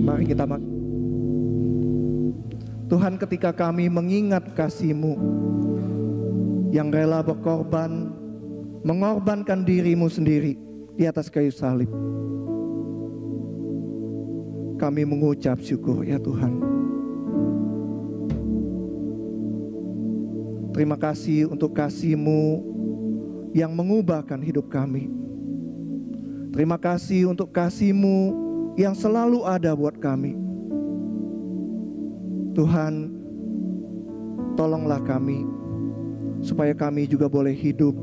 Mari kita Tuhan, ketika kami mengingat kasih-Mu yang rela berkorban, mengorbankan diri-Mu sendiri di atas kayu salib, kami mengucap syukur ya Tuhan. Terima kasih untuk kasih-Mu yang mengubahkan hidup kami. Terima kasih untuk kasih-Mu yang selalu ada buat kami. Tuhan, tolonglah kami supaya kami juga boleh hidup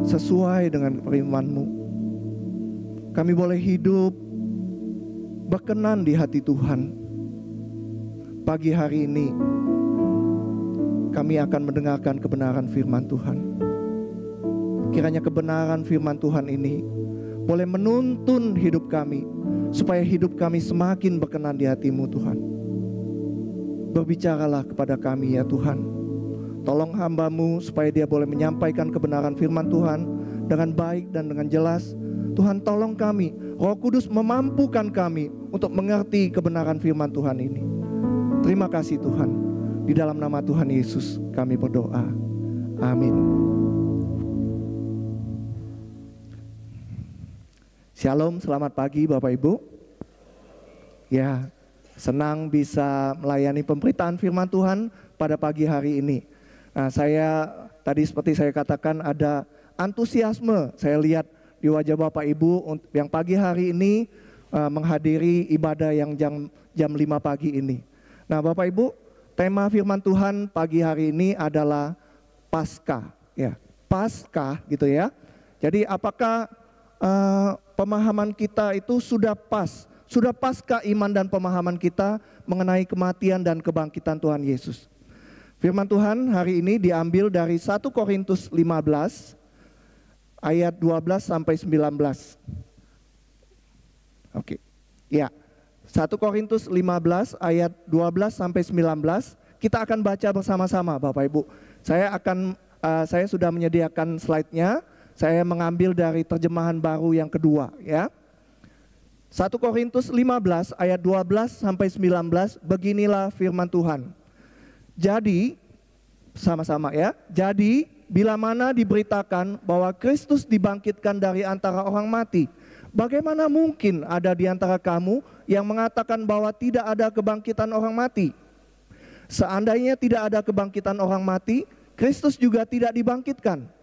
sesuai dengan firman-Mu. Kami boleh hidup berkenan di hati Tuhan. Pagi hari ini kami akan mendengarkan kebenaran firman Tuhan. Kiranya kebenaran firman Tuhan ini boleh menuntun hidup kami, supaya hidup kami semakin berkenan di hati-Mu Tuhan. Berbicaralah kepada kami ya Tuhan. Tolong hamba-Mu supaya dia boleh menyampaikan kebenaran firman Tuhan dengan baik dan dengan jelas. Tuhan, tolong kami, Roh Kudus memampukan kami untuk mengerti kebenaran firman Tuhan ini. Terima kasih Tuhan. Di dalam nama Tuhan Yesus kami berdoa. Amin. Shalom, selamat pagi Bapak Ibu. Ya, senang bisa melayani pemberitaan firman Tuhan pada pagi hari ini. Nah, saya tadi seperti saya katakan ada antusiasme saya lihat di wajah Bapak Ibu yang pagi hari ini menghadiri ibadah yang jam 5 pagi ini. Nah, Bapak Ibu, tema firman Tuhan pagi hari ini adalah Paskah, ya. Paskah gitu ya. Jadi apakah pemahaman kita itu sudah paskah iman dan pemahaman kita mengenai kematian dan kebangkitan Tuhan Yesus? Firman Tuhan hari ini diambil dari 1 Korintus 15 ayat 12 sampai 19. Oke. Ya. 1 Korintus 15 ayat 12 sampai 19 kita akan baca bersama-sama Bapak Ibu. Saya sudah menyediakan slide-nya. Saya mengambil dari terjemahan baru yang kedua ya. 1 Korintus 15 ayat 12 sampai 19, beginilah firman Tuhan. Jadi, sama-sama ya. Jadi, bila mana diberitakan bahwa Kristus dibangkitkan dari antara orang mati, bagaimana mungkin ada di antara kamu yang mengatakan bahwa tidak ada kebangkitan orang mati? Seandainya tidak ada kebangkitan orang mati, Kristus juga tidak dibangkitkan.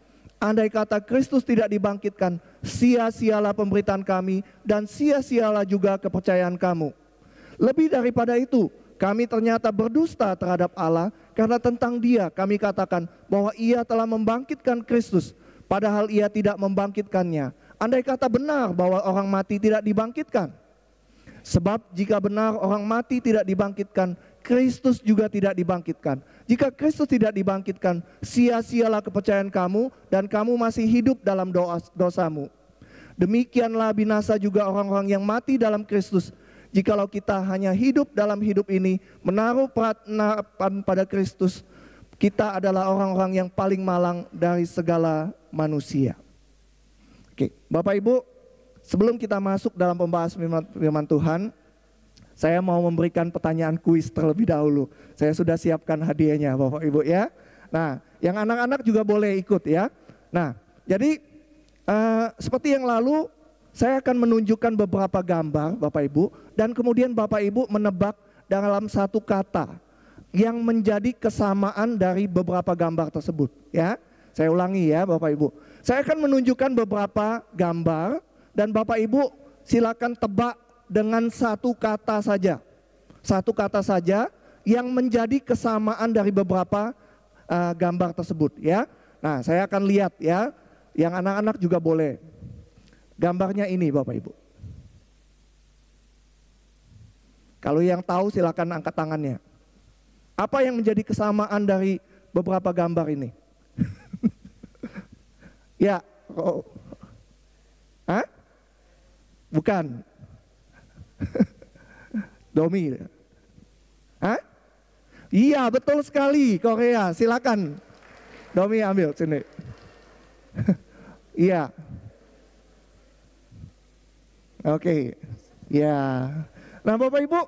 Andai kata Kristus tidak dibangkitkan, sia-sialah pemberitaan kami dan sia-sialah juga kepercayaan kamu. Lebih daripada itu, kami ternyata berdusta terhadap Allah karena tentang Dia kami katakan bahwa Ia telah membangkitkan Kristus, padahal Ia tidak membangkitkannya. Andai kata benar bahwa orang mati tidak dibangkitkan. Sebab jika benar orang mati tidak dibangkitkan, Kristus juga tidak dibangkitkan. Jika Kristus tidak dibangkitkan, sia-sialah kepercayaan kamu dan kamu masih hidup dalam dosamu. Demikianlah binasa juga orang-orang yang mati dalam Kristus. Jikalau kita hanya hidup dalam hidup ini, menaruh harapan pada Kristus, kita adalah orang-orang yang paling malang dari segala manusia. Oke, Bapak Ibu, sebelum kita masuk dalam pembahasan firman Tuhan, saya mau memberikan pertanyaan kuis terlebih dahulu. Saya sudah siapkan hadiahnya Bapak Ibu ya. Nah, yang anak-anak juga boleh ikut ya. Nah, jadi seperti yang lalu, saya akan menunjukkan beberapa gambar Bapak Ibu, dan kemudian Bapak Ibu menebak dalam satu kata yang menjadi kesamaan dari beberapa gambar tersebut ya. Saya ulangi ya Bapak Ibu. Saya akan menunjukkan beberapa gambar dan Bapak Ibu silakan tebak dengan satu kata saja. Satu kata saja yang menjadi kesamaan dari beberapa gambar tersebut ya. Nah, saya akan lihat ya. Yang anak-anak juga boleh. Gambarnya ini Bapak Ibu. Kalau yang tahu silakan angkat tangannya. Apa yang menjadi kesamaan dari beberapa gambar ini? Ya. Oh. Hah? Bukan. Domi. Hah? Iya, betul sekali, Korea. Silakan. Domi ambil sini. Iya. Oke. Ya. Nah Bapak Ibu,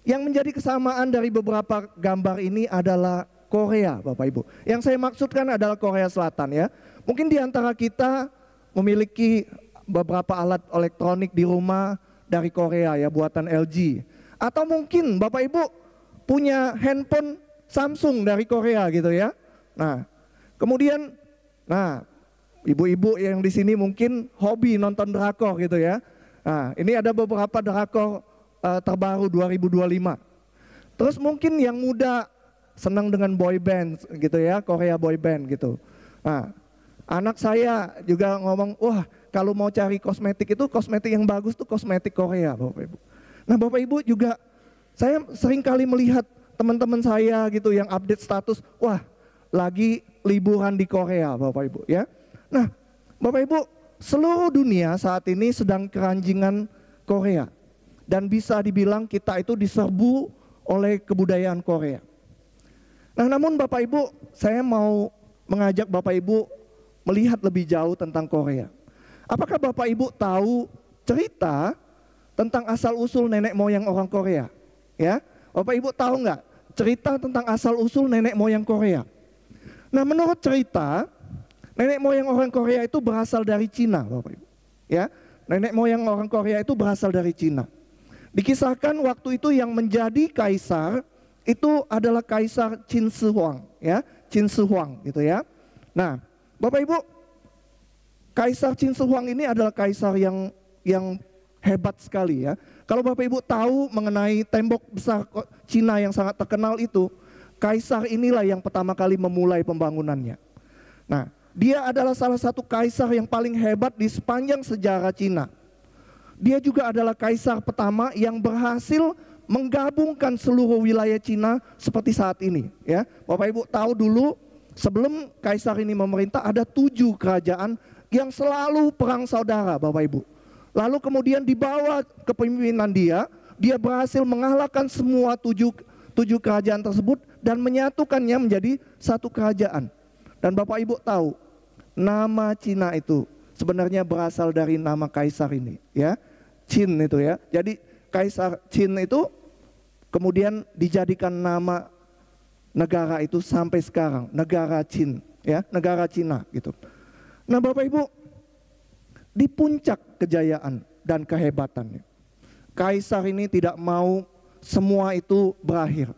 yang menjadi kesamaan dari beberapa gambar ini adalah Korea Bapak Ibu. Yang saya maksudkan adalah Korea Selatan ya. Mungkin di antara kita memiliki beberapa alat elektronik di rumah dari Korea ya, buatan LG. Atau mungkin Bapak Ibu punya handphone Samsung dari Korea gitu ya. Nah, kemudian ibu-ibu yang di sini mungkin hobi nonton drakor gitu ya. Nah, ini ada beberapa drakor terbaru 2025. Terus mungkin yang muda senang dengan boy band gitu ya, Korea boy band gitu. Nah, anak saya juga ngomong, wah kalau mau cari kosmetik itu kosmetik yang bagus tuh kosmetik Korea Bapak Ibu. Nah Bapak Ibu juga, saya sering kali melihat teman-teman saya gitu yang update status, wah lagi liburan di Korea Bapak Ibu ya. Nah Bapak Ibu, seluruh dunia saat ini sedang keranjingan Korea. Dan bisa dibilang kita itu diserbu oleh kebudayaan Korea. Nah namun Bapak Ibu, saya mau mengajak Bapak Ibu melihat lebih jauh tentang Korea. Apakah Bapak Ibu tahu cerita tentang asal-usul nenek moyang orang Korea? Ya, Bapak Ibu tahu nggak cerita tentang asal-usul nenek moyang Korea? Nah menurut cerita, nenek moyang orang Korea itu berasal dari Cina Bapak Ibu. Ya, nenek moyang orang Korea itu berasal dari Cina. Dikisahkan waktu itu yang menjadi kaisar itu adalah Kaisar Qin Shi Huang, ya, Qin Shi Huang gitu ya. Nah, Bapak Ibu, Kaisar Qin Shi Huang ini adalah kaisar yang hebat sekali ya. Kalau Bapak Ibu tahu mengenai tembok besar Cina yang sangat terkenal itu, kaisar inilah yang pertama kali memulai pembangunannya. Nah, dia adalah salah satu kaisar yang paling hebat di sepanjang sejarah Cina. Dia juga adalah kaisar pertama yang berhasil menggabungkan seluruh wilayah Cina seperti saat ini ya. Bapak Ibu tahu dulu sebelum kaisar ini memerintah ada 7 kerajaan yang selalu perang saudara Bapak Ibu. Lalu kemudian di bawah kepemimpinan dia berhasil mengalahkan semua 7 kerajaan tersebut dan menyatukannya menjadi satu kerajaan. Dan Bapak Ibu tahu nama Cina itu sebenarnya berasal dari nama kaisar ini ya. Qin itu ya. Jadi Kaisar Qin itu kemudian dijadikan nama negara itu sampai sekarang, negara Qin ya, negara Cina gitu. Nah Bapak Ibu, di puncak kejayaan dan kehebatannya, kaisar ini tidak mau semua itu berakhir.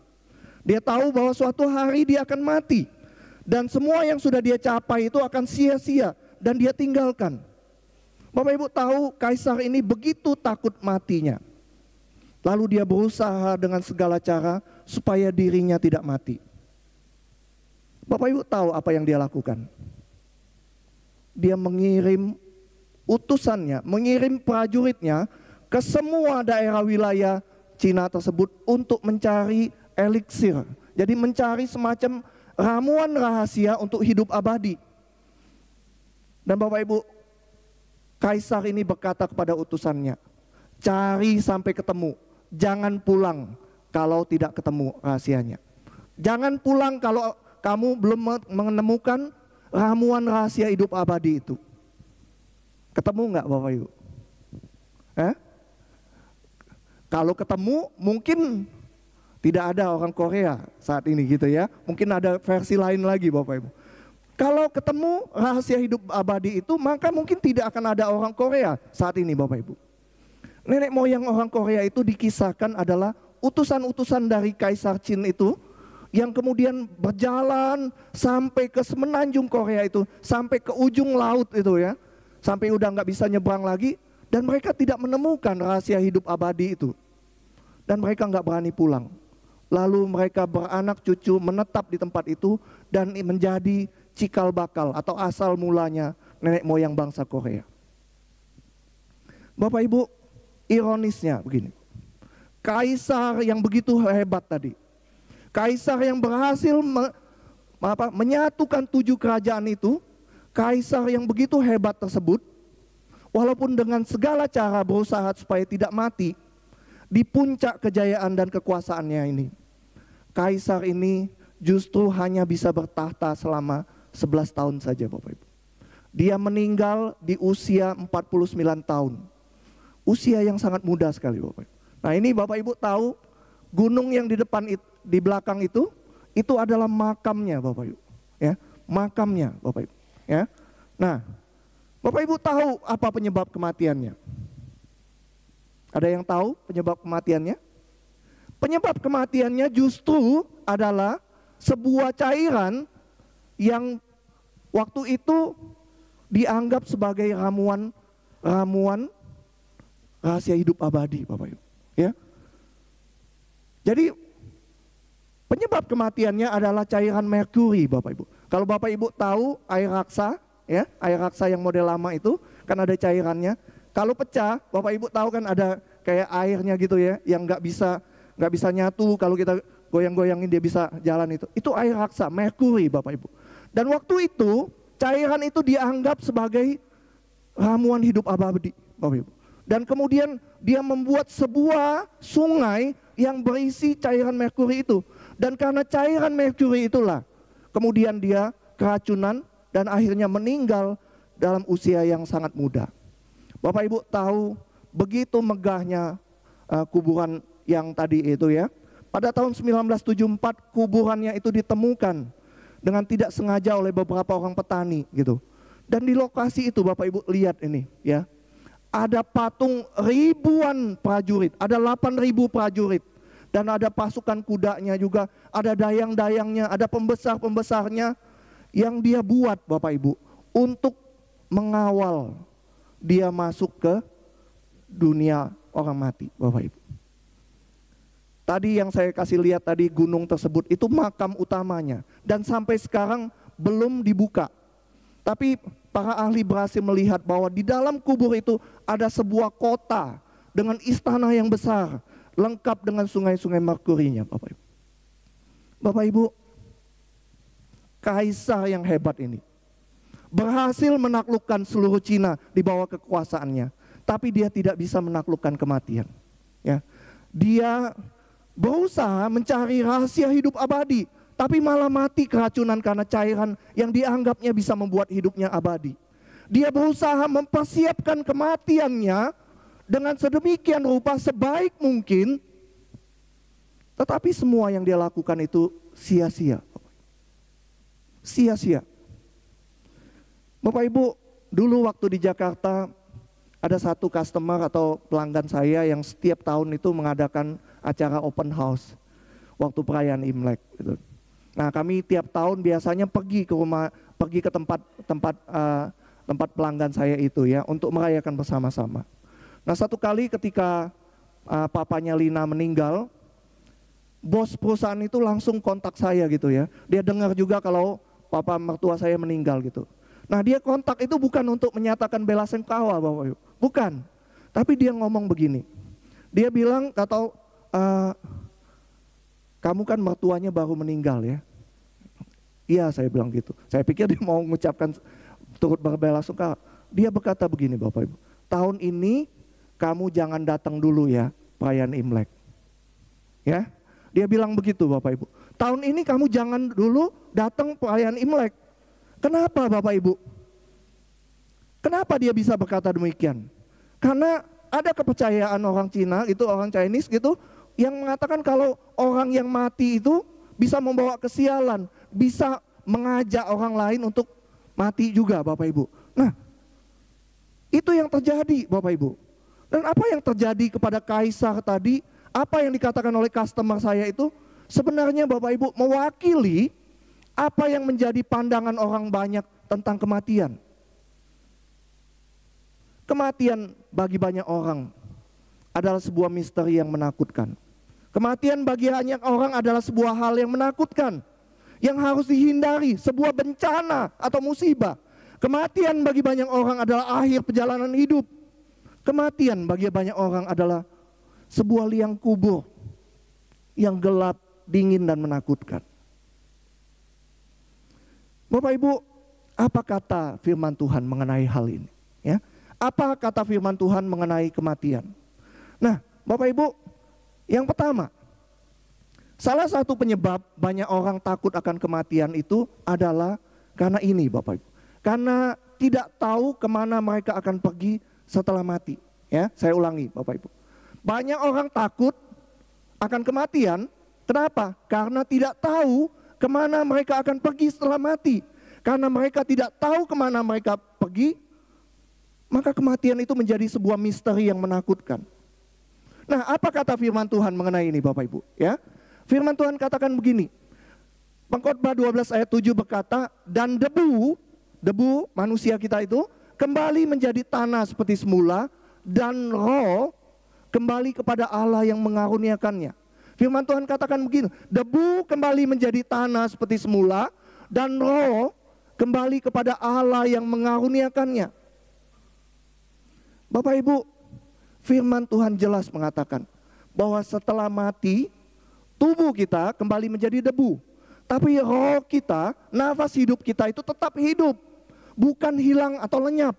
Dia tahu bahwa suatu hari dia akan mati dan semua yang sudah dia capai itu akan sia-sia dan dia tinggalkan. Bapak Ibu tahu kaisar ini begitu takut matinya. Lalu dia berusaha dengan segala cara supaya dirinya tidak mati. Bapak Ibu tahu apa yang dia lakukan? Dia mengirim utusannya, mengirim prajuritnya ke semua daerah wilayah Cina tersebut untuk mencari eliksir. Jadi mencari semacam ramuan rahasia untuk hidup abadi. Dan Bapak Ibu, kaisar ini berkata kepada utusannya, cari sampai ketemu, jangan pulang kalau tidak ketemu rahasianya. Jangan pulang kalau kamu belum menemukan ramuan rahasia hidup abadi itu. Ketemu nggak Bapak Ibu? Kalau ketemu mungkin tidak ada orang Korea saat ini gitu ya. Mungkin ada versi lain lagi Bapak Ibu. Kalau ketemu rahasia hidup abadi itu, maka mungkin tidak akan ada orang Korea saat ini Bapak Ibu. Nenek moyang orang Korea itu dikisahkan adalah utusan-utusan dari Kaisar Qin itu, yang kemudian berjalan sampai ke semenanjung Korea itu, sampai ke ujung laut itu ya, sampai udah nggak bisa nyebrang lagi, dan mereka tidak menemukan rahasia hidup abadi itu. Dan mereka nggak berani pulang. Lalu mereka beranak cucu menetap di tempat itu dan menjadi cikal bakal atau asal mulanya nenek moyang bangsa Korea. Bapak Ibu, ironisnya begini. Kaisar yang begitu hebat tadi, kaisar yang berhasil menyatukan 7 kerajaan itu, kaisar yang begitu hebat tersebut, walaupun dengan segala cara berusaha supaya tidak mati, di puncak kejayaan dan kekuasaannya ini, kaisar ini justru hanya bisa bertahta selama 11 tahun saja Bapak Ibu. Dia meninggal di usia 49 tahun. Usia yang sangat muda sekali Bapak Ibu. Nah ini Bapak Ibu tahu gunung yang di depan di belakang itu adalah makamnya Bapak Ibu. Ya, makamnya Bapak Ibu. Ya. Nah, Bapak Ibu tahu apa penyebab kematiannya? Ada yang tahu penyebab kematiannya? Penyebab kematiannya justru adalah sebuah cairan yang waktu itu dianggap sebagai ramuan rahasia hidup abadi Bapak Ibu. Ya. Jadi penyebab kematiannya adalah cairan merkuri Bapak Ibu. Kalau Bapak Ibu tahu air raksa, ya, air raksa yang model lama itu kan ada cairannya. Kalau pecah, Bapak Ibu tahu kan ada kayak airnya gitu ya, yang nggak bisa nyatu. Kalau kita goyang-goyangin dia bisa jalan itu. Itu air raksa, merkuri Bapak Ibu. Dan waktu itu cairan itu dianggap sebagai ramuan hidup abadi Bapak Ibu. Dan kemudian dia membuat sebuah sungai yang berisi cairan merkuri itu. Dan karena cairan merkuri itulah kemudian dia keracunan dan akhirnya meninggal dalam usia yang sangat muda. Bapak Ibu tahu begitu megahnya kuburan yang tadi itu ya. Pada tahun 1974 kuburannya itu ditemukan dengan tidak sengaja oleh beberapa orang petani gitu. Dan di lokasi itu Bapak Ibu lihat ini ya. Ada patung ribuan prajurit, ada 8.000 prajurit. Dan ada pasukan kudanya juga, ada dayang-dayangnya, ada pembesar-pembesarnya yang dia buat Bapak Ibu untuk mengawal dia masuk ke dunia orang mati Bapak Ibu. Tadi yang saya kasih lihat tadi gunung tersebut itu makam utamanya dan sampai sekarang belum dibuka. Tapi para ahli berhasil melihat bahwa di dalam kubur itu ada sebuah kota dengan istana yang besar, lengkap dengan sungai-sungai merkurinya Bapak Ibu. Bapak Ibu, kaisar yang hebat ini berhasil menaklukkan seluruh Cina di bawah kekuasaannya, tapi dia tidak bisa menaklukkan kematian. Ya, dia berusaha mencari rahasia hidup abadi, tapi malah mati keracunan karena cairan yang dianggapnya bisa membuat hidupnya abadi. Dia berusaha mempersiapkan kematiannya dengan sedemikian rupa sebaik mungkin, tetapi semua yang dia lakukan itu sia-sia. Sia-sia. Bapak Ibu, dulu waktu di Jakarta ada satu customer atau pelanggan saya yang setiap tahun itu mengadakan acara open house waktu perayaan Imlek gitu. Nah, kami tiap tahun biasanya pergi ke tempat pelanggan saya itu ya untuk merayakan bersama-sama. Nah, satu kali ketika papanya Lina meninggal, bos perusahaan itu langsung kontak saya gitu ya. Dia dengar juga kalau papa mertua saya meninggal gitu. Nah, dia kontak itu bukan untuk menyatakan bela sungkawa Bapak Ibu, bukan. Tapi dia ngomong begini. Dia bilang kamu kan mertuanya baru meninggal ya. Iya, saya bilang gitu. Saya pikir dia mau mengucapkan turut berbela sungkawa. Dia berkata begini Bapak Ibu, tahun ini kamu jangan datang dulu ya perayaan Imlek. Ya, dia bilang begitu Bapak Ibu. Tahun ini kamu jangan dulu datang perayaan Imlek. Kenapa Bapak Ibu? Kenapa dia bisa berkata demikian? Karena ada kepercayaan orang Cina, itu orang Chinese gitu, yang mengatakan kalau orang yang mati itu bisa membawa kesialan, bisa mengajak orang lain untuk mati juga Bapak Ibu. Nah, itu yang terjadi Bapak Ibu. Dan apa yang terjadi kepada kaisar tadi, apa yang dikatakan oleh customer saya itu, sebenarnya Bapak Ibu mewakili apa yang menjadi pandangan orang banyak tentang kematian. Kematian bagi banyak orang adalah sebuah misteri yang menakutkan. Kematian bagi banyak orang adalah sebuah hal yang menakutkan, yang harus dihindari, sebuah bencana atau musibah. Kematian bagi banyak orang adalah akhir perjalanan hidup. Kematian bagi banyak orang adalah sebuah liang kubur yang gelap, dingin dan menakutkan. Bapak Ibu, apa kata firman Tuhan mengenai hal ini? Ya, apa kata firman Tuhan mengenai kematian? Nah, Bapak Ibu, yang pertama, salah satu penyebab banyak orang takut akan kematian itu adalah karena ini Bapak Ibu. Karena tidak tahu kemana mereka akan pergi setelah mati. Ya, saya ulangi Bapak Ibu. Banyak orang takut akan kematian. Kenapa? Karena tidak tahu kemana mereka akan pergi setelah mati. Karena mereka tidak tahu kemana mereka pergi, maka kematian itu menjadi sebuah misteri yang menakutkan. Nah, apa kata firman Tuhan mengenai ini Bapak Ibu? Ya, firman Tuhan katakan begini. Pengkhotbah 12 ayat 7 berkata, dan debu manusia kita itu kembali menjadi tanah seperti semula, dan roh kembali kepada Allah yang mengaruniakannya. Firman Tuhan katakan begini, debu kembali menjadi tanah seperti semula, dan roh kembali kepada Allah yang mengaruniakannya. Bapak Ibu, firman Tuhan jelas mengatakan bahwa setelah mati, tubuh kita kembali menjadi debu. Tapi roh kita, nafas hidup kita itu tetap hidup, bukan hilang atau lenyap.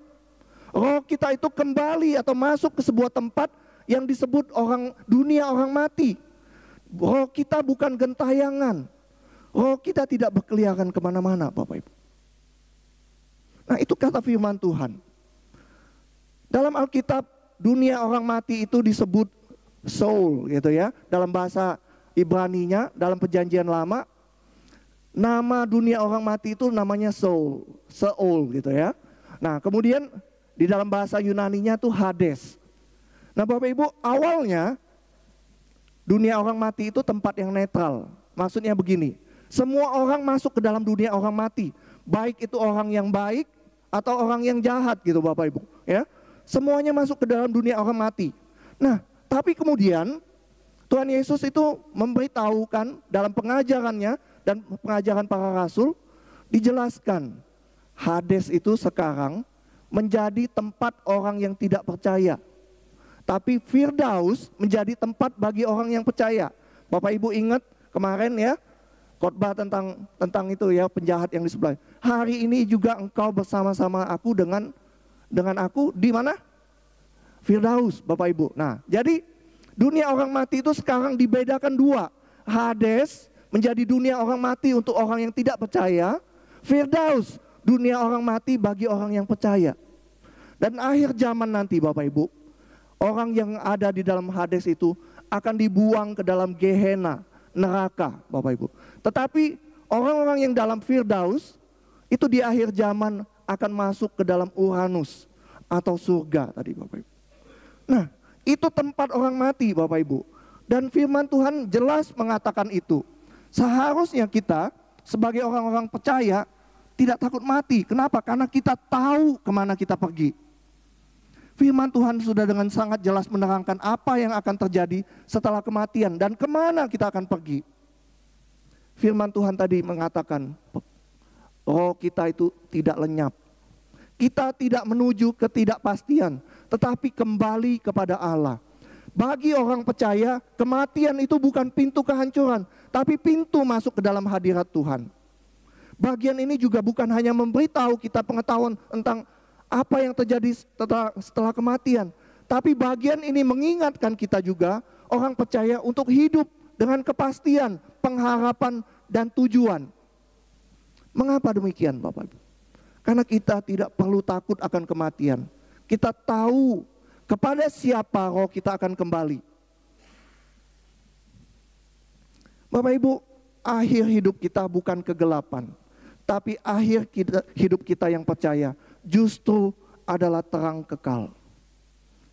Roh kita itu kembali atau masuk ke sebuah tempat yang disebut dunia orang mati. Roh kita bukan gentayangan. Roh kita tidak berkeliaran kemana-mana Bapak Ibu. Nah, itu kata firman Tuhan. Dalam Alkitab, dunia orang mati itu disebut soul gitu ya. Dalam bahasa Ibraninya, dalam perjanjian lama, nama dunia orang mati itu namanya soul, Seol gitu ya. Nah, kemudian di dalam bahasa Yunaninya tuh Hades. Nah Bapak Ibu, awalnya dunia orang mati itu tempat yang netral. Maksudnya begini, semua orang masuk ke dalam dunia orang mati, baik itu orang yang baik atau orang yang jahat gitu Bapak Ibu ya. Semuanya masuk ke dalam dunia orang mati. Nah, tapi kemudian Tuhan Yesus itu memberitahukan dalam pengajarannya dan pengajaran para rasul, dijelaskan Hades itu sekarang menjadi tempat orang yang tidak percaya. Tapi Firdaus menjadi tempat bagi orang yang percaya. Bapak Ibu ingat kemarin ya, khotbah tentang itu ya, penjahat yang di sebelah. Hari ini juga engkau bersama-sama aku dengan aku di mana? Firdaus, Bapak Ibu. Nah, jadi dunia orang mati itu sekarang dibedakan dua. Hades menjadi dunia orang mati untuk orang yang tidak percaya. Firdaus, dunia orang mati bagi orang yang percaya. Dan akhir zaman nanti Bapak Ibu, orang yang ada di dalam Hades itu akan dibuang ke dalam Gehenna, neraka Bapak Ibu. Tetapi orang-orang yang dalam Firdaus itu di akhir zaman akan masuk ke dalam Uranus atau surga tadi Bapak Ibu. Nah, itu tempat orang mati Bapak Ibu. Dan firman Tuhan jelas mengatakan itu. Seharusnya kita sebagai orang-orang percaya tidak takut mati. Kenapa? Karena kita tahu kemana kita pergi. Firman Tuhan sudah dengan sangat jelas menerangkan apa yang akan terjadi setelah kematian dan kemana kita akan pergi. Firman Tuhan tadi mengatakan, roh kita itu tidak lenyap. Kita tidak menuju ketidakpastian, tetapi kembali kepada Allah. Bagi orang percaya, kematian itu bukan pintu kehancuran, tapi pintu masuk ke dalam hadirat Tuhan. Bagian ini juga bukan hanya memberitahu kita pengetahuan tentang apa yang terjadi setelah kematian, tapi bagian ini mengingatkan kita juga orang percaya untuk hidup dengan kepastian, pengharapan dan tujuan. Mengapa demikian Bapak Ibu? Karena kita tidak perlu takut akan kematian. Kita tahu kepada siapa roh kita akan kembali. Bapak Ibu, akhir hidup kita bukan kegelapan, tapi akhir hidup kita yang percaya justru adalah terang kekal.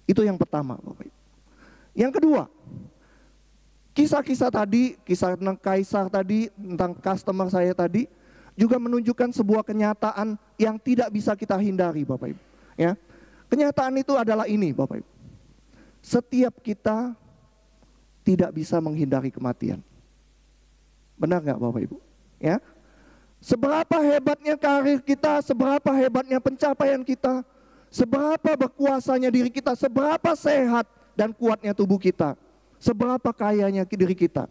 Itu yang pertama Bapak Ibu. Yang kedua, kisah-kisah tadi, kisah tentang kaisar tadi, tentang customer saya tadi, juga menunjukkan sebuah kenyataan yang tidak bisa kita hindari Bapak Ibu. Ya, kenyataan itu adalah ini Bapak Ibu. Setiap kita tidak bisa menghindari kematian. Benar nggak Bapak Ibu? Ya, seberapa hebatnya karir kita, seberapa hebatnya pencapaian kita, seberapa berkuasanya diri kita, seberapa sehat dan kuatnya tubuh kita, seberapa kayanya diri kita,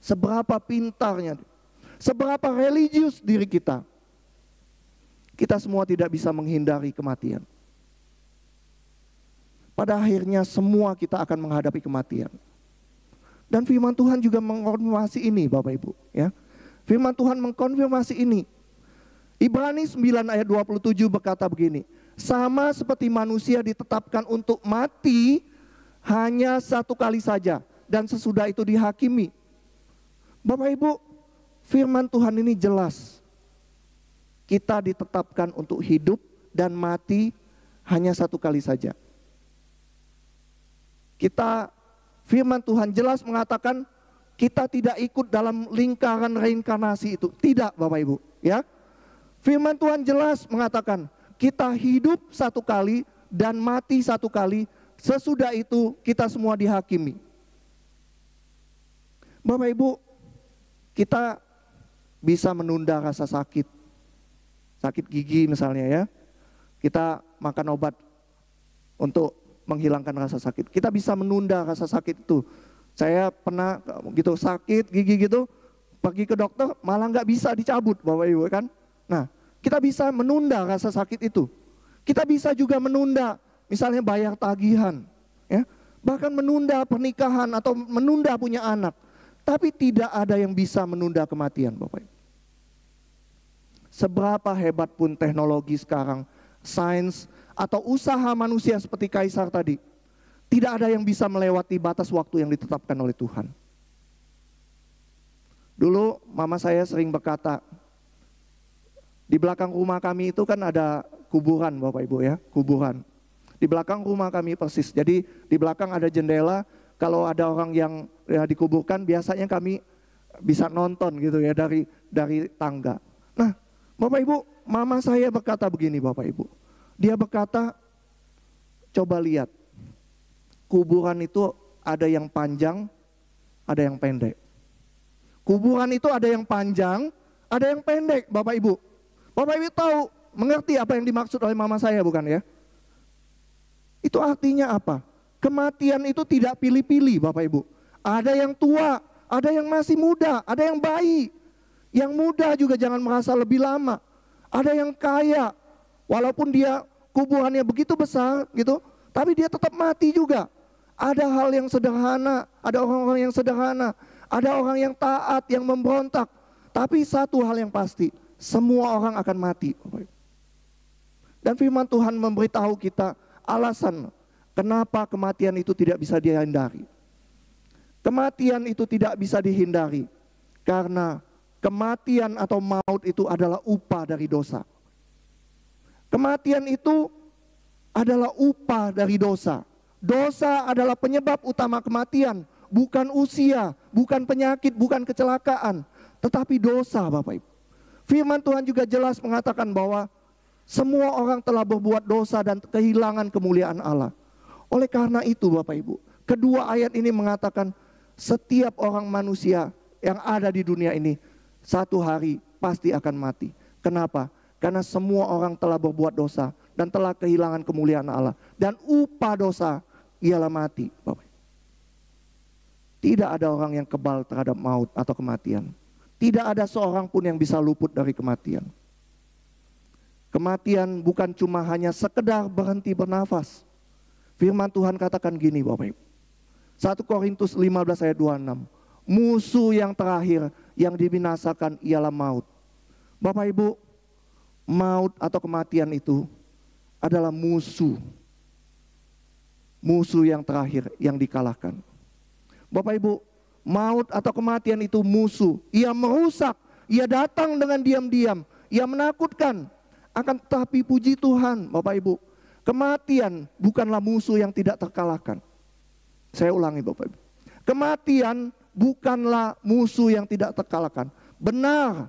seberapa pintarnya, seberapa religius diri kita, kita semua tidak bisa menghindari kematian. Pada akhirnya semua kita akan menghadapi kematian. Dan firman Tuhan juga mengkonfirmasi ini Bapak Ibu. Ya. Firman Tuhan mengkonfirmasi ini. Ibrani 9 ayat 27 berkata begini. sama seperti manusia ditetapkan untuk mati hanya satu kali saja dan sesudah itu dihakimi. Bapak Ibu, firman Tuhan ini jelas. Kita ditetapkan untuk hidup dan mati hanya satu kali saja. Firman Tuhan jelas mengatakan kita tidak ikut dalam lingkaran reinkarnasi itu. Tidak, Bapak Ibu, ya. Firman Tuhan jelas mengatakan kita hidup satu kali dan mati satu kali, sesudah itu kita semua dihakimi. Bapak Ibu, kita bisa menunda rasa sakit gigi misalnya ya. Kita makan obat untuk menghilangkan rasa sakit. Kita bisa menunda rasa sakit itu. Saya pernah gitu sakit gigi gitu, pergi ke dokter malah nggak bisa dicabut, Bapak Ibu kan. Nah, kita bisa menunda rasa sakit itu. Kita bisa juga menunda misalnya bayar tagihan, ya. Bahkan menunda pernikahan atau menunda punya anak. Tapi tidak ada yang bisa menunda kematian, Bapak Ibu. Seberapa hebat pun teknologi sekarang, sains atau usaha manusia seperti Kaisar tadi, tidak ada yang bisa melewati batas waktu yang ditetapkan oleh Tuhan. Dulu mama saya sering berkata, di belakang rumah kami itu kan ada kuburan, Bapak Ibu ya, kuburan. Di belakang rumah kami persis, jadi di belakang ada jendela, kalau ada orang yang dikuburkan biasanya kami bisa nonton gitu ya dari tangga. Nah, Bapak Ibu, mama saya berkata begini, Bapak Ibu. Dia berkata, coba lihat, kuburan itu ada yang panjang, ada yang pendek. Kuburan itu ada yang panjang, ada yang pendek, Bapak Ibu. Bapak Ibu tahu, mengerti apa yang dimaksud oleh mama saya bukan ya? Itu artinya apa? Kematian itu tidak pilih-pilih, Bapak Ibu. Ada yang tua, ada yang masih muda, ada yang bayi. Yang muda juga jangan merasa lebih lama. Ada yang kaya, walaupun dia kuburannya begitu besar gitu, tapi dia tetap mati juga. Ada hal yang sederhana, ada orang-orang yang sederhana, ada orang yang taat, yang memberontak. Tapi satu hal yang pasti, semua orang akan mati. Dan firman Tuhan memberitahu kita alasan kenapa kematian itu tidak bisa dihindari. Kematian itu tidak bisa dihindari karena kematian atau maut itu adalah upah dari dosa. Kematian itu adalah upah dari dosa. Dosa adalah penyebab utama kematian, bukan usia, bukan penyakit, bukan kecelakaan, tetapi dosa, Bapak Ibu. Firman Tuhan juga jelas mengatakan bahwa semua orang telah berbuat dosa dan kehilangan kemuliaan Allah. Oleh karena itu, Bapak Ibu, kedua ayat ini mengatakan setiap orang manusia yang ada di dunia ini satu hari pasti akan mati. Kenapa? Karena semua orang telah berbuat dosa dan telah kehilangan kemuliaan Allah. Dan upah dosa ialah mati, Bapak. Tidak ada orang yang kebal terhadap maut atau kematian. Tidak ada seorang pun yang bisa luput dari kematian. Kematian bukan cuma hanya sekedar berhenti bernafas. Firman Tuhan katakan gini, Bapak Ibu. 1 Korintus 15 ayat 26. Musuh yang terakhir yang dibinasakan ialah maut. Bapak Ibu, maut atau kematian itu adalah musuh. Musuh yang terakhir yang dikalahkan. Bapak Ibu, maut atau kematian itu musuh. Ia merusak, ia datang dengan diam-diam, ia menakutkan. Akan tetapi puji Tuhan, Bapak Ibu, kematian bukanlah musuh yang tidak terkalahkan. Saya ulangi, Bapak Ibu. Kematian bukanlah musuh yang tidak terkalahkan. Benar,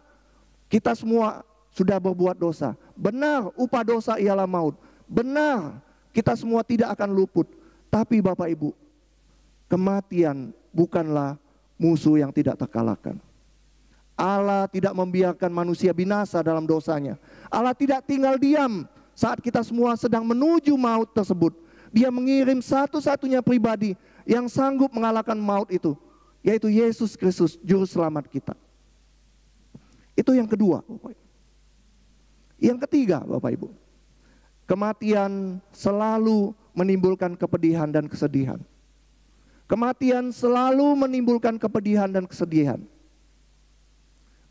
kita semua sudah berbuat dosa. Benar, upah dosa ialah maut. Benar, kita semua tidak akan luput. Tapi Bapak Ibu, kematian bukanlah musuh yang tidak terkalahkan. Allah tidak membiarkan manusia binasa dalam dosanya. Allah tidak tinggal diam saat kita semua sedang menuju maut tersebut. Dia mengirim satu-satunya pribadi yang sanggup mengalahkan maut itu, yaitu Yesus Kristus, juru selamat kita. Itu yang kedua, Bapak Ibu. Yang ketiga, Bapak Ibu, kematian selalu menimbulkan kepedihan dan kesedihan. Kematian selalu menimbulkan kepedihan dan kesedihan.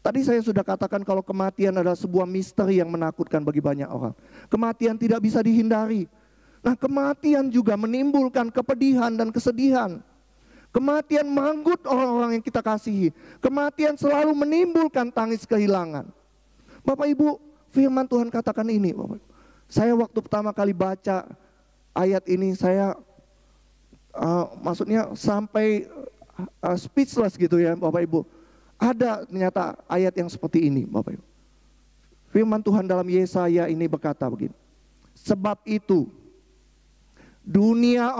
Tadi saya sudah katakan kalau kematian adalah sebuah misteri yang menakutkan bagi banyak orang. Kematian tidak bisa dihindari. Nah, kematian juga menimbulkan kepedihan dan kesedihan. Kematian merenggut orang-orang yang kita kasihi. Kematian selalu menimbulkan tangis kehilangan. Bapak Ibu, firman Tuhan katakan ini, Bapak Ibu. Saya waktu pertama kali baca ayat ini, saya maksudnya sampai speechless gitu ya Bapak Ibu. Ada ternyata ayat yang seperti ini Bapak Ibu. Firman Tuhan dalam Yesaya ini berkata begini. Sebab itu dunia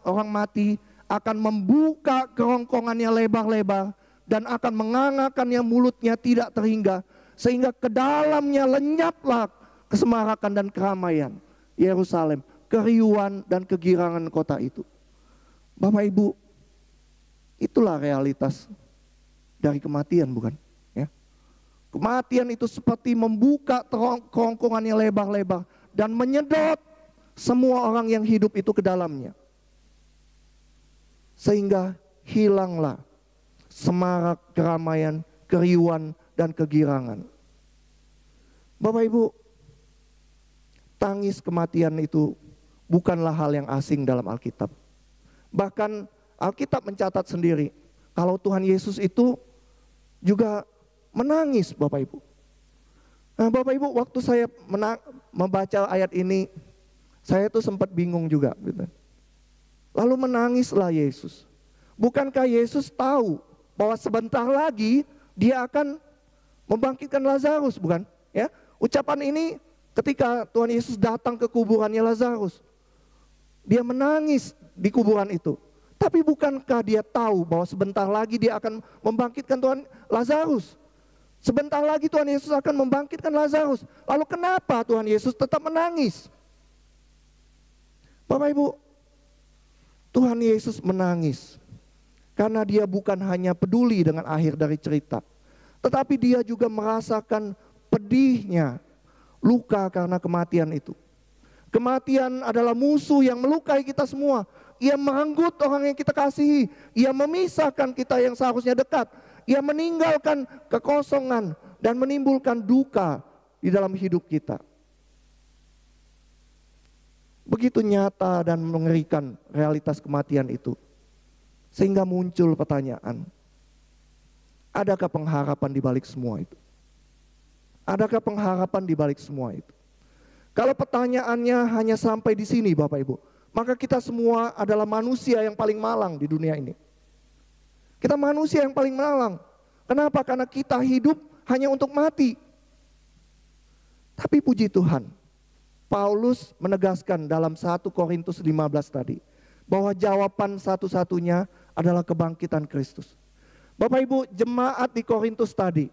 orang mati akan membuka kerongkongannya lebar-lebar dan akan mengangakannya mulutnya tidak terhingga, sehingga ke dalamnya lenyaplah kesemarakan dan keramaian Yerusalem, keriuhan dan kegirangan kota itu. Bapak Ibu, itulah realitas dari kematian, bukan? Ya. Kematian itu seperti membuka kerongkongannya lebar-lebar dan menyedot semua orang yang hidup itu ke dalamnya. Sehingga hilanglah semarak, keramaian, keriuhan, dan kegirangan. Bapak Ibu, tangis kematian itu bukanlah hal yang asing dalam Alkitab. Bahkan Alkitab mencatat sendiri, kalau Tuhan Yesus itu juga menangis Bapak Ibu. Nah Bapak Ibu, waktu saya membaca ayat ini, saya tuh sempat bingung juga. Gitu. Lalu menangislah Yesus. Bukankah Yesus tahu bahwa sebentar lagi dia akan membangkitkan Lazarus, bukan? Ya, ucapan ini ketika Tuhan Yesus datang ke kuburannya Lazarus, dia menangis di kuburan itu. Tapi bukankah dia tahu bahwa sebentar lagi dia akan membangkitkan Tuhan Lazarus? Sebentar lagi Tuhan Yesus akan membangkitkan Lazarus. Lalu kenapa Tuhan Yesus tetap menangis? Bapak Ibu, Tuhan Yesus menangis karena dia bukan hanya peduli dengan akhir dari cerita, tetapi dia juga merasakan pedihnya luka karena kematian itu. Kematian adalah musuh yang melukai kita semua. Ia merenggut orang yang kita kasihi. Ia memisahkan kita yang seharusnya dekat. Ia meninggalkan kekosongan dan menimbulkan duka di dalam hidup kita. Begitu nyata dan mengerikan realitas kematian itu. Sehingga muncul pertanyaan, adakah pengharapan di balik semua itu? Adakah pengharapan di balik semua itu? Kalau pertanyaannya hanya sampai di sini Bapak Ibu, maka kita semua adalah manusia yang paling malang di dunia ini. Kita manusia yang paling malang. Kenapa? Karena kita hidup hanya untuk mati. Tapi puji Tuhan, Paulus menegaskan dalam 1 Korintus 15 tadi, bahwa jawaban satu-satunya adalah kebangkitan Kristus. Bapak Ibu, jemaat di Korintus tadi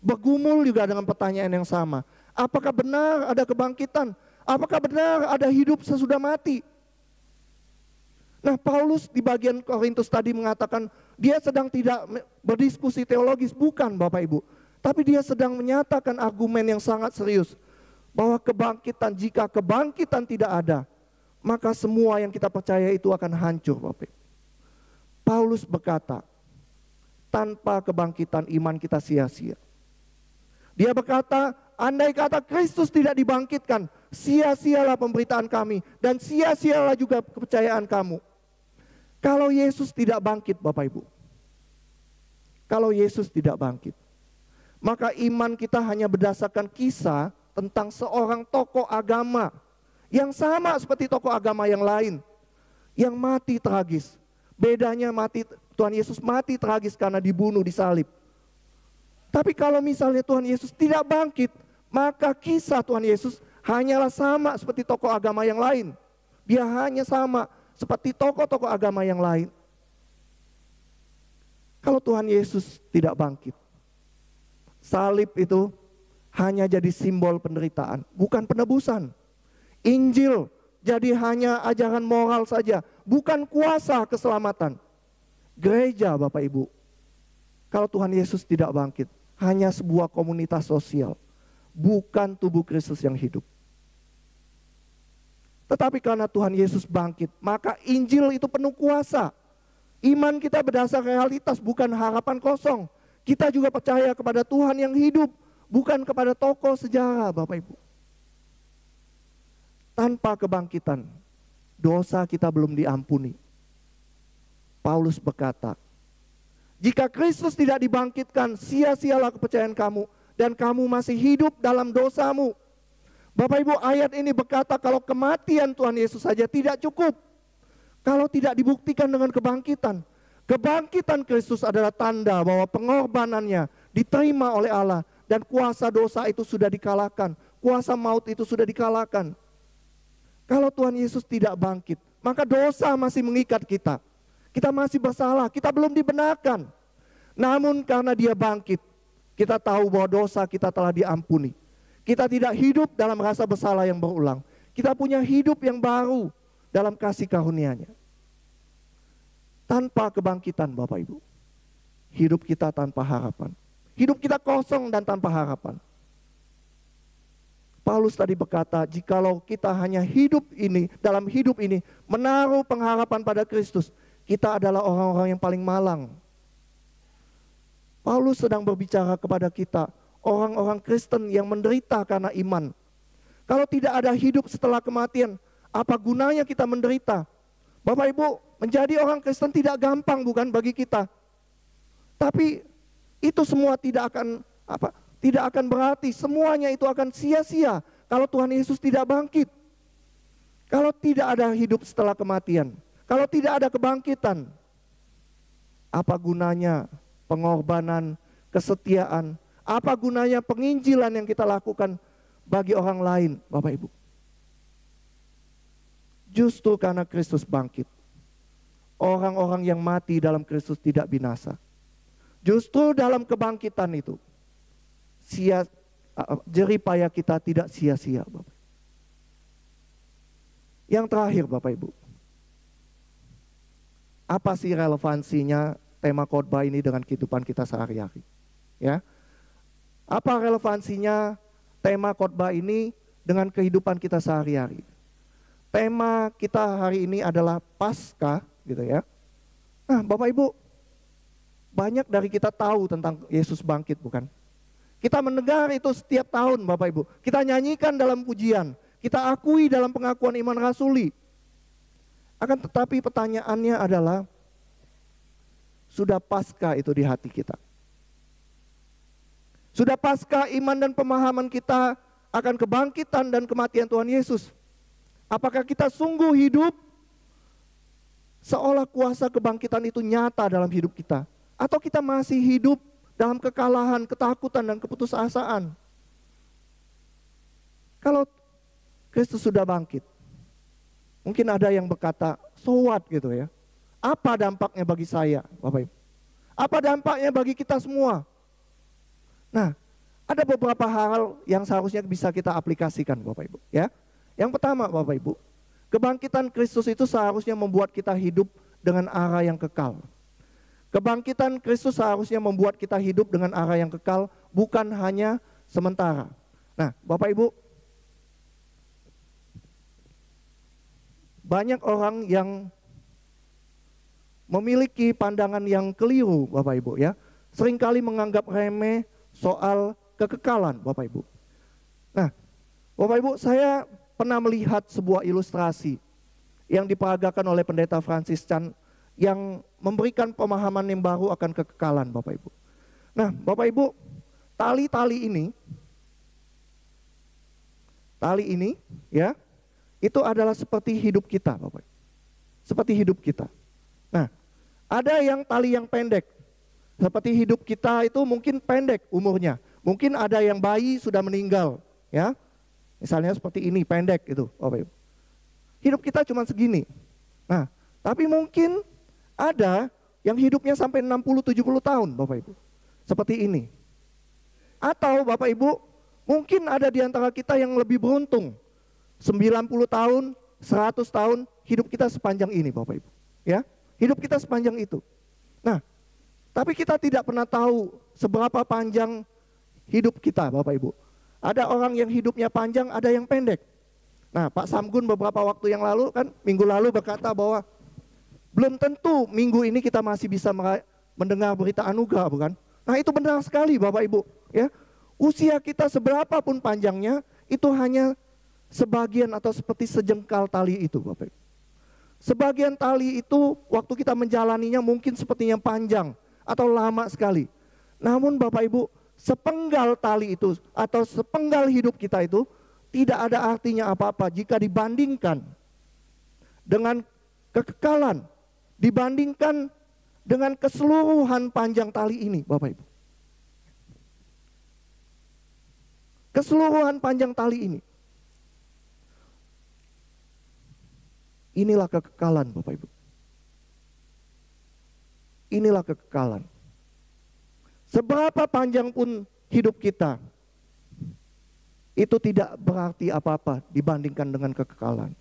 bergumul juga dengan pertanyaan yang sama. Apakah benar ada kebangkitan? Apakah benar ada hidup sesudah mati? Nah, Paulus di bagian Korintus tadi mengatakan dia sedang tidak berdiskusi teologis, bukan Bapak Ibu. Tapi dia sedang menyatakan argumen yang sangat serius. Bahwa kebangkitan, jika kebangkitan tidak ada, maka semua yang kita percaya itu akan hancur Bapak Ibu. Paulus berkata, tanpa kebangkitan iman kita sia-sia. Dia berkata, andai kata Kristus tidak dibangkitkan, sia-sialah pemberitaan kami dan sia-sialah juga kepercayaan kamu. Kalau Yesus tidak bangkit Bapak Ibu, kalau Yesus tidak bangkit, maka iman kita hanya berdasarkan kisah tentang seorang tokoh agama yang sama seperti tokoh agama yang lain, yang mati tragis. Bedanya Tuhan Yesus mati tragis karena dibunuh, disalib. Tapi kalau misalnya Tuhan Yesus tidak bangkit, maka kisah Tuhan Yesus hanyalah sama seperti tokoh agama yang lain. Dia hanya sama seperti tokoh-tokoh agama yang lain. Kalau Tuhan Yesus tidak bangkit, salib itu hanya jadi simbol penderitaan, bukan penebusan. Injil jadi hanya ajaran moral saja, bukan kuasa keselamatan. Gereja Bapak Ibu, kalau Tuhan Yesus tidak bangkit, hanya sebuah komunitas sosial, bukan tubuh Kristus yang hidup. Tetapi karena Tuhan Yesus bangkit, maka Injil itu penuh kuasa. Iman kita berdasar realitas, bukan harapan kosong. Kita juga percaya kepada Tuhan yang hidup, bukan kepada tokoh sejarah, Bapak Ibu. Tanpa kebangkitan, dosa kita belum diampuni. Paulus berkata, jika Kristus tidak dibangkitkan, sia-sialah kepercayaan kamu, dan kamu masih hidup dalam dosamu. Bapak Ibu, ayat ini berkata kalau kematian Tuhan Yesus saja tidak cukup, kalau tidak dibuktikan dengan kebangkitan. Kebangkitan Kristus adalah tanda bahwa pengorbanannya diterima oleh Allah, dan kuasa dosa itu sudah dikalahkan, kuasa maut itu sudah dikalahkan. Kalau Tuhan Yesus tidak bangkit, maka dosa masih mengikat kita. Kita masih bersalah, kita belum dibenarkan. Namun karena Dia bangkit, kita tahu bahwa dosa kita telah diampuni. Kita tidak hidup dalam rasa bersalah yang berulang. Kita punya hidup yang baru dalam kasih karunia-Nya. Tanpa kebangkitan, Bapak Ibu, hidup kita tanpa harapan. Hidup kita kosong dan tanpa harapan. Paulus tadi berkata, jikalau kita hanya hidup ini, dalam hidup ini, menaruh pengharapan pada Kristus, kita adalah orang-orang yang paling malang. Paulus sedang berbicara kepada kita, orang-orang Kristen yang menderita karena iman. Kalau tidak ada hidup setelah kematian, apa gunanya kita menderita? Bapak Ibu, menjadi orang Kristen tidak gampang bukan bagi kita. Tapi itu semua tidak akan berarti, semuanya itu akan sia-sia kalau Tuhan Yesus tidak bangkit. Kalau tidak ada hidup setelah kematian, kalau tidak ada kebangkitan, apa gunanya pengorbanan, kesetiaan, apa gunanya penginjilan yang kita lakukan bagi orang lain, Bapak Ibu? Justru karena Kristus bangkit, orang-orang yang mati dalam Kristus tidak binasa. Justru dalam kebangkitan itu, jerih payah kita tidak sia-sia, Bapak. Yang terakhir, Bapak Ibu, apa sih relevansinya tema khotbah ini dengan kehidupan kita sehari-hari? Ya, apa relevansinya tema khotbah ini dengan kehidupan kita sehari-hari? Tema kita hari ini adalah Paskah, gitu ya. Nah, Bapak Ibu, banyak dari kita tahu tentang Yesus bangkit, bukan? Kita mendengar itu setiap tahun, Bapak Ibu. Kita nyanyikan dalam pujian, kita akui dalam pengakuan iman rasuli. Akan tetapi pertanyaannya adalah, sudah Paskah itu di hati kita? Sudah Paskah iman dan pemahaman kita akan kebangkitan dan kematian Tuhan Yesus? Apakah kita sungguh hidup seolah kuasa kebangkitan itu nyata dalam hidup kita? Atau kita masih hidup dalam kekalahan, ketakutan, dan keputusasaan? Kalau Kristus sudah bangkit, mungkin ada yang berkata, so what gitu ya. Apa dampaknya bagi saya, Bapak Ibu? Apa dampaknya bagi kita semua? Nah, ada beberapa hal yang seharusnya bisa kita aplikasikan, Bapak Ibu, ya. Yang pertama, Bapak Ibu, kebangkitan Kristus itu seharusnya membuat kita hidup dengan arah yang kekal. Kebangkitan Kristus seharusnya membuat kita hidup dengan arah yang kekal, bukan hanya sementara. Nah, Bapak Ibu, banyak orang yang memiliki pandangan yang keliru, Bapak Ibu, ya. Seringkali menganggap remeh soal kekekalan, Bapak Ibu. Nah, Bapak Ibu, saya pernah melihat sebuah ilustrasi yang diperagakan oleh Pendeta Francis Chan yang memberikan pemahaman yang baru akan kekekalan, Bapak Ibu. Nah, Bapak Ibu, tali-tali ini ya, itu adalah seperti hidup kita, Bapak. Seperti hidup kita. Nah, ada yang tali yang pendek. Seperti hidup kita itu mungkin pendek umurnya. Mungkin ada yang bayi sudah meninggal, ya. Misalnya seperti ini, pendek itu, Bapak Ibu. Hidup kita cuma segini. Nah, tapi mungkin ada yang hidupnya sampai 60-70 tahun, Bapak Ibu. Seperti ini. Atau Bapak Ibu, mungkin ada di antara kita yang lebih beruntung. 90 tahun, 100 tahun, hidup kita sepanjang ini, Bapak Ibu. Ya, hidup kita sepanjang itu. Nah, tapi kita tidak pernah tahu seberapa panjang hidup kita, Bapak Ibu. Ada orang yang hidupnya panjang, ada yang pendek. Nah, Pak Samgun beberapa waktu yang lalu kan, minggu lalu berkata bahwa belum tentu minggu ini kita masih bisa mendengar berita anugerah, bukan? Nah itu benar sekali Bapak Ibu. Ya, usia kita seberapapun panjangnya, itu hanya sebagian atau seperti sejengkal tali itu Bapak Ibu. Sebagian tali itu waktu kita menjalaninya mungkin sepertinya panjang atau lama sekali. Namun Bapak Ibu, sepenggal tali itu atau sepenggal hidup kita itu tidak ada artinya apa-apa jika dibandingkan dengan kekekalan, dibandingkan dengan keseluruhan panjang tali ini Bapak Ibu. Keseluruhan panjang tali ini. Inilah kekekalan Bapak Ibu. Inilah kekekalan. Seberapa panjang pun hidup kita, itu tidak berarti apa-apa dibandingkan dengan kekekalan.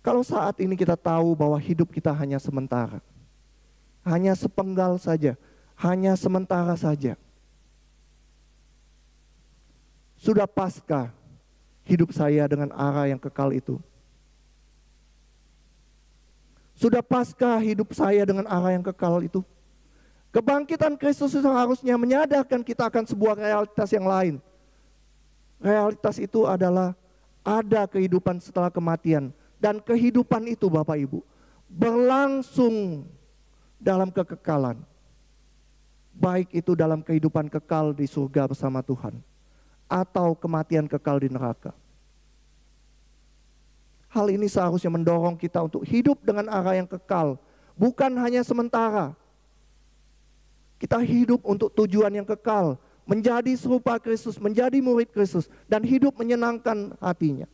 Kalau saat ini kita tahu bahwa hidup kita hanya sementara, hanya sepenggal saja, hanya sementara saja. Sudah paskah hidup saya dengan arah yang kekal itu? Sudah paskah hidup saya dengan arah yang kekal itu? Kebangkitan Kristus itu harusnya menyadarkan kita akan sebuah realitas yang lain. Realitas itu adalah ada kehidupan setelah kematian. Dan kehidupan itu Bapak Ibu berlangsung dalam kekekalan. Baik itu dalam kehidupan kekal di surga bersama Tuhan, atau kematian kekal di neraka. Hal ini seharusnya mendorong kita untuk hidup dengan arah yang kekal, bukan hanya sementara. Kita hidup untuk tujuan yang kekal, menjadi serupa Kristus, menjadi murid Kristus, dan hidup menyenangkan hatinya.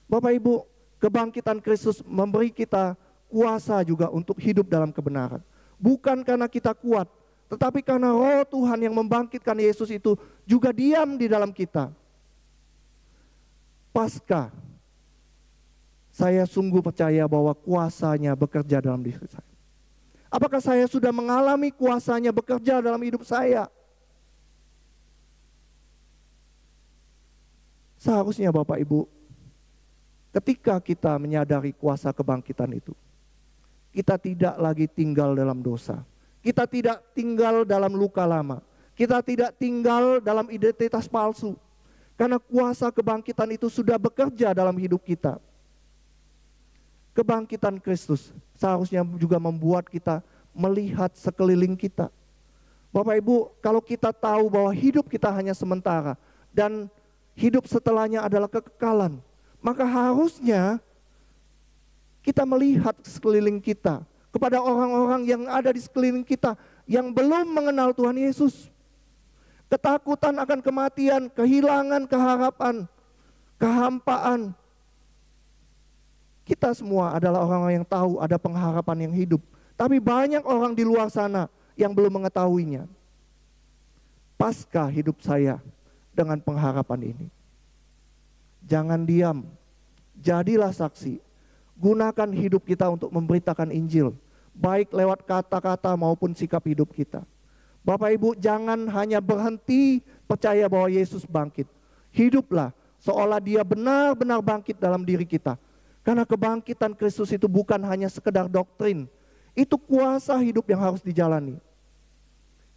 Bapak Ibu, kebangkitan Kristus memberi kita kuasa juga untuk hidup dalam kebenaran. Bukan karena kita kuat, tetapi karena Roh Tuhan yang membangkitkan Yesus itu juga diam di dalam kita. Pasca, saya sungguh percaya bahwa kuasanya bekerja dalam diri saya. Apakah saya sudah mengalami kuasanya bekerja dalam hidup saya? Seharusnya Bapak Ibu, ketika kita menyadari kuasa kebangkitan itu, kita tidak lagi tinggal dalam dosa. Kita tidak tinggal dalam luka lama. Kita tidak tinggal dalam identitas palsu. Karena kuasa kebangkitan itu sudah bekerja dalam hidup kita. Kebangkitan Kristus seharusnya juga membuat kita melihat sekeliling kita. Bapak Ibu, kalau kita tahu bahwa hidup kita hanya sementara dan hidup setelahnya adalah kekekalan, maka harusnya kita melihat sekeliling kita, kepada orang-orang yang ada di sekeliling kita yang belum mengenal Tuhan Yesus. Ketakutan akan kematian, kehilangan keharapan, kehampaan. Kita semua adalah orang-orang yang tahu ada pengharapan yang hidup. Tapi banyak orang di luar sana yang belum mengetahuinya. Pasca hidup saya dengan pengharapan ini. Jangan diam, jadilah saksi. Gunakan hidup kita untuk memberitakan Injil, baik lewat kata-kata maupun sikap hidup kita. Bapak Ibu, jangan hanya berhenti percaya bahwa Yesus bangkit. Hiduplah seolah dia benar-benar bangkit dalam diri kita. Karena kebangkitan Kristus itu bukan hanya sekedar doktrin. Itu kuasa hidup yang harus dijalani.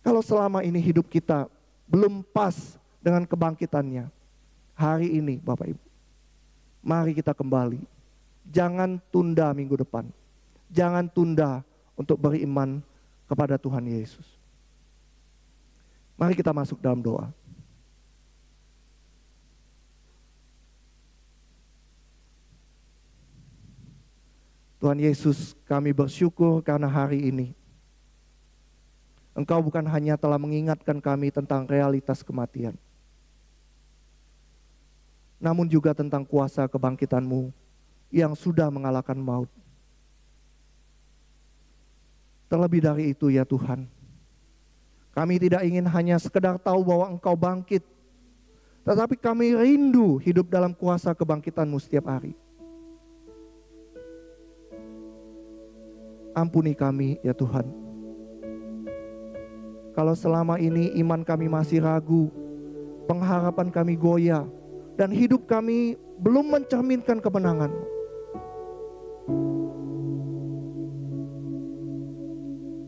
Kalau selama ini hidup kita belum pas dengan kebangkitannya, hari ini Bapak Ibu, mari kita kembali. Jangan tunda minggu depan. Jangan tunda untuk beriman kepada Tuhan Yesus. Mari kita masuk dalam doa. Tuhan Yesus, kami bersyukur karena hari ini Engkau bukan hanya telah mengingatkan kami tentang realitas kematian, namun juga tentang kuasa kebangkitan-Mu yang sudah mengalahkan maut. Terlebih dari itu ya Tuhan, kami tidak ingin hanya sekedar tahu bahwa Engkau bangkit, tetapi kami rindu hidup dalam kuasa kebangkitan-Mu setiap hari. Ampuni kami ya Tuhan, kalau selama ini iman kami masih ragu, pengharapan kami goyah, dan hidup kami belum mencerminkan kemenangan.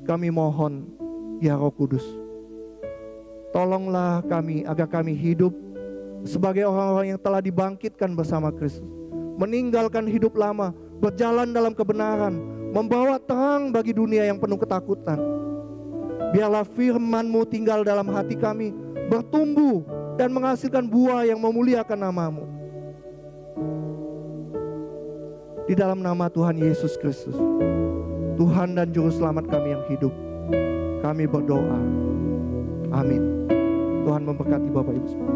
kami mohon, ya Roh Kudus, tolonglah kami agar kami hidup sebagai orang-orang yang telah dibangkitkan bersama Kristus, meninggalkan hidup lama, berjalan dalam kebenaran, membawa terang bagi dunia yang penuh ketakutan. Biarlah firman-Mu tinggal dalam hati kami, bertumbuh dan menghasilkan buah yang memuliakan nama-Mu. Di dalam nama Tuhan Yesus Kristus, Tuhan dan Juru Selamat kami yang hidup, kami berdoa. Amin. Tuhan memberkati Bapak Ibu semua.